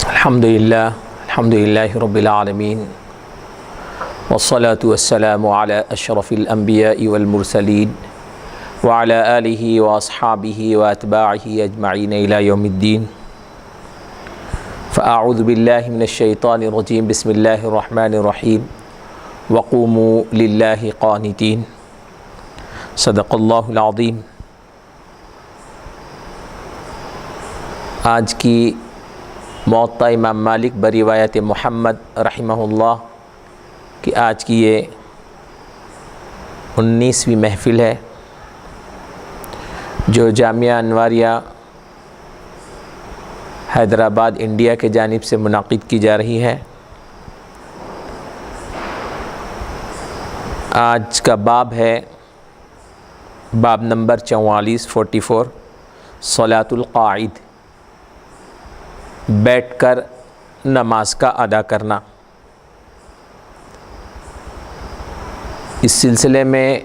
الحمدللہ رب العالمین والصلاة والسلام علی اشرف الانبیاء والمرسلین وعلی آلہ واصحابہ واتباعہ اجمعین الی یوم الدین فاعوذ باللہ من الشیطان الرجیم بسم اللہ الرحمن الرحیم وقوموا للہ قانتین صدق اللہ العظیم۔ آج کی موطا امام مالک بروایت محمد رحمہ اللہ کی آج کی یہ 19ویں محفل ہے جو جامعہ انواریہ حیدرآباد انڈیا کے جانب سے منعقد کی جا رہی ہے۔ آج کا باب ہے باب نمبر 44 صلاۃ القاعد، بیٹھ کر نماز کا ادا کرنا۔ اس سلسلے میں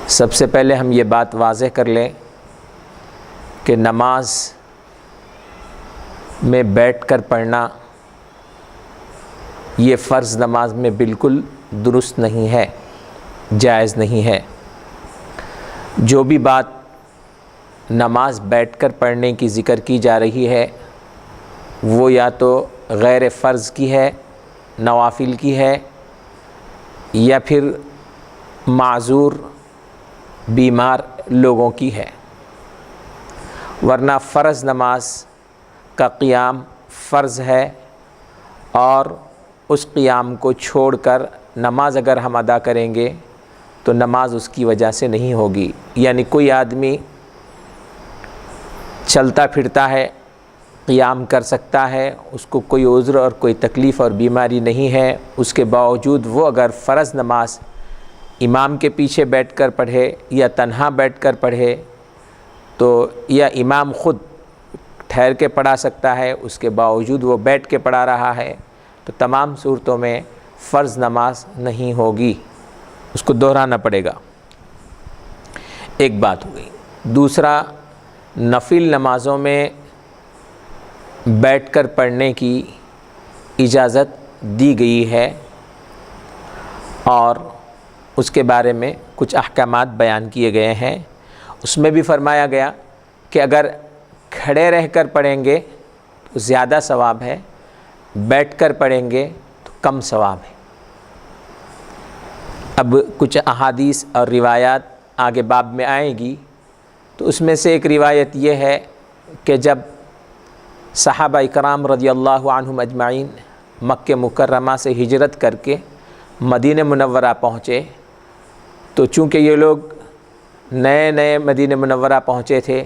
سب سے پہلے ہم یہ بات واضح کر لیں کہ نماز میں بیٹھ کر پڑھنا یہ فرض نماز میں بالکل درست نہیں ہے، جائز نہیں ہے۔ جو بھی بات نماز بیٹھ کر پڑھنے کی ذکر کی جا رہی ہے وہ یا تو غیر فرض کی ہے، نوافل کی ہے، یا پھر معذور بیمار لوگوں کی ہے، ورنہ فرض نماز کا قیام فرض ہے، اور اس قیام کو چھوڑ کر نماز اگر ہم ادا کریں گے تو نماز اس کی وجہ سے نہیں ہوگی۔ یعنی کوئی آدمی چلتا پھرتا ہے، قیام کر سکتا ہے، اس کو کوئی عذر اور کوئی تکلیف اور بیماری نہیں ہے، اس کے باوجود وہ اگر فرض نماز امام کے پیچھے بیٹھ کر پڑھے یا تنہا بیٹھ کر پڑھے تو یا امام خود ٹھہر کے پڑھا سکتا ہے، اس کے باوجود وہ بیٹھ کے پڑھا رہا ہے، تو تمام صورتوں میں فرض نماز نہیں ہوگی، اس کو دہرانا پڑے گا۔ ایک بات ہو گئی۔ دوسرا، نفل نمازوں میں بیٹھ کر پڑھنے کی اجازت دی گئی ہے، اور اس کے بارے میں کچھ احکامات بیان کیے گئے ہیں۔ اس میں بھی فرمایا گیا کہ اگر کھڑے رہ کر پڑھیں گے تو زیادہ ثواب ہے، بیٹھ کر پڑھیں گے تو کم ثواب ہے۔ اب کچھ احادیث اور روایات آگے باب میں آئیں گی، تو اس میں سے ایک روایت یہ ہے کہ جب صحابہ اکرام رضی اللہ عنہم اجمعین مکہ مکرمہ سے ہجرت کر کے مدینہ منورہ پہنچے، تو چونکہ یہ لوگ نئے مدینہ منورہ پہنچے تھے،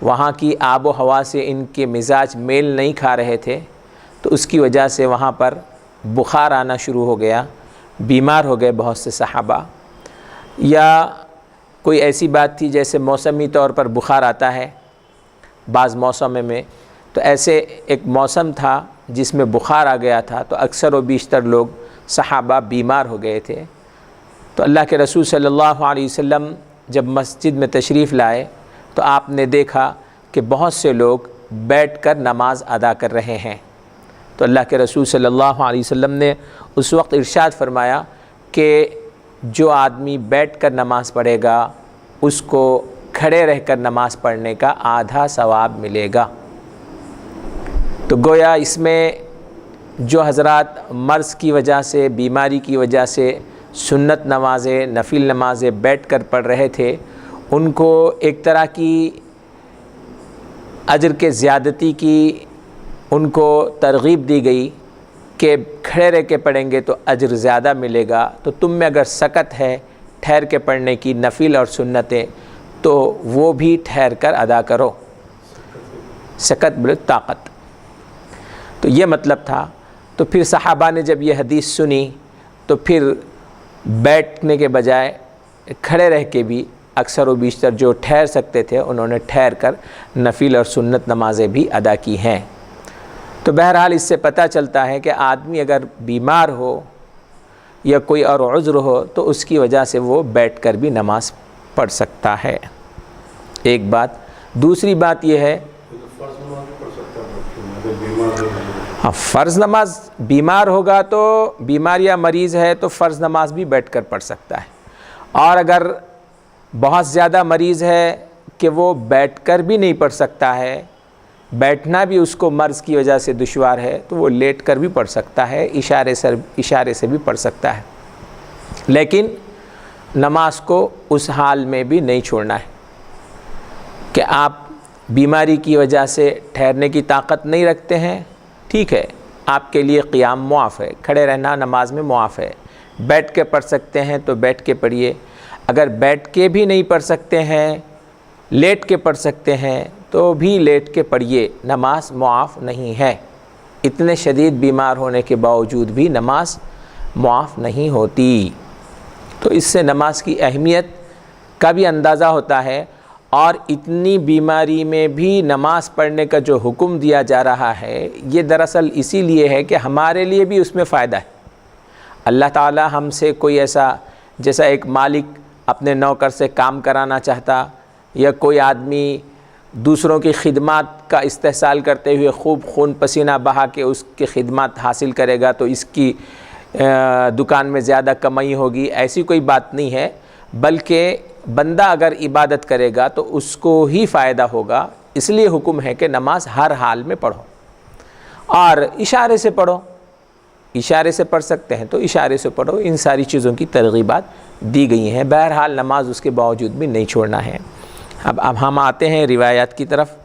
وہاں کی آب و ہوا سے ان کے مزاج میل نہیں کھا رہے تھے، تو اس کی وجہ سے وہاں پر بخار آنا شروع ہو گیا، بیمار ہو گئے بہت سے صحابہ، یا کوئی ایسی بات تھی جیسے موسمی طور پر بخار آتا ہے بعض موسم میں، تو ایسے ایک موسم تھا جس میں بخار آ گیا تھا، تو اکثر و بیشتر لوگ صحابہ بیمار ہو گئے تھے۔ تو اللہ کے رسول صلی اللہ علیہ وسلم جب مسجد میں تشریف لائے تو آپ نے دیکھا کہ بہت سے لوگ بیٹھ کر نماز ادا کر رہے ہیں، تو اللہ کے رسول صلی اللہ علیہ وسلم نے اس وقت ارشاد فرمایا کہ جو آدمی بیٹھ کر نماز پڑھے گا اس کو کھڑے رہ کر نماز پڑھنے کا آدھا ثواب ملے گا۔ تو گویا اس میں جو حضرات مرض کی وجہ سے، بیماری کی وجہ سے سنت نمازیں، نفل نمازیں بیٹھ کر پڑھ رہے تھے، ان کو ایک طرح کی اجر کے زیادتی کی ان کو ترغیب دی گئی کہ کھڑے رہ کے پڑھیں گے تو اجر زیادہ ملے گا، تو تم میں اگر سکت ہے ٹھہر کے پڑھنے کی نفل اور سنتیں تو وہ بھی ٹھہر کر ادا کرو۔ سکت بلے طاقت، تو یہ مطلب تھا۔ تو پھر صحابہ نے جب یہ حدیث سنی تو پھر بیٹھنے کے بجائے کھڑے رہ کے بھی اکثر و بیشتر جو ٹھہر سکتے تھے انہوں نے ٹھہر کر نفل اور سنت نمازیں بھی ادا کی ہیں۔ تو بہرحال اس سے پتہ چلتا ہے کہ آدمی اگر بیمار ہو یا کوئی اور عذر ہو تو اس کی وجہ سے وہ بیٹھ کر بھی نماز پڑھ سکتا ہے۔ ایک بات۔ دوسری بات یہ ہے ہاں فرض نماز بیمار ہوگا تو بیمار یا مریض ہے تو فرض نماز بھی بیٹھ کر پڑھ سکتا ہے، اور اگر بہت زیادہ مریض ہے کہ وہ بیٹھ کر بھی نہیں پڑھ سکتا ہے، بیٹھنا بھی اس کو مرض کی وجہ سے دشوار ہے، تو وہ لیٹ کر بھی پڑھ سکتا ہے، اشارے سے بھی پڑھ سکتا ہے، لیکن نماز کو اس حال میں بھی نہیں چھوڑنا ہے کہ آپ بیماری کی وجہ سے ٹھہرنے کی طاقت نہیں رکھتے ہیں، ٹھیک ہے، آپ کے لیے قیام معاف ہے، کھڑے رہنا نماز میں معاف ہے، بیٹھ کے پڑھ سکتے ہیں تو بیٹھ کے پڑھیے، اگر بیٹھ کے بھی نہیں پڑھ سکتے ہیں، لیٹ کے پڑھ سکتے ہیں تو بھی لیٹ کے پڑھیے، نماز معاف نہیں ہے۔ اتنے شدید بیمار ہونے کے باوجود بھی نماز معاف نہیں ہوتی، تو اس سے نماز کی اہمیت کا بھی اندازہ ہوتا ہے، اور اتنی بیماری میں بھی نماز پڑھنے کا جو حکم دیا جا رہا ہے یہ دراصل اسی لیے ہے کہ ہمارے لیے بھی اس میں فائدہ ہے۔ اللہ تعالی ہم سے کوئی ایسا، جیسا ایک مالک اپنے نوکر سے کام کرانا چاہتا، یا کوئی آدمی دوسروں کی خدمات کا استحصال کرتے ہوئے خوب خون پسینہ بہا کے اس کی خدمات حاصل کرے گا تو اس کی دکان میں زیادہ کمائی ہوگی، ایسی کوئی بات نہیں ہے، بلکہ بندہ اگر عبادت کرے گا تو اس کو ہی فائدہ ہوگا، اس لیے حکم ہے کہ نماز ہر حال میں پڑھو، اور اشارے سے پڑھو، اشارے سے پڑھ سکتے ہیں تو اشارے سے پڑھو، ان ساری چیزوں کی ترغیبات دی گئی ہیں، بہرحال نماز اس کے باوجود بھی نہیں چھوڑنا ہے۔ اب ہم آتے ہیں روایات کی طرف۔